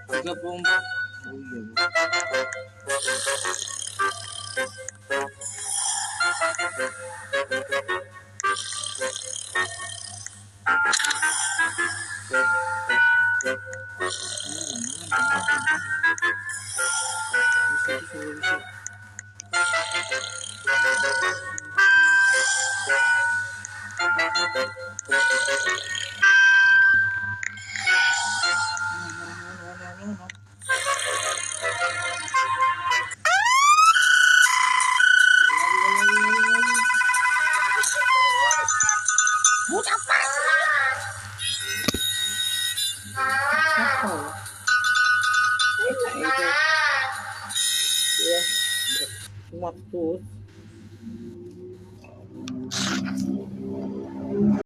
Tiga puluh empat. Oh iya, bisa bisa. Enak itu. Ya, muat tuh.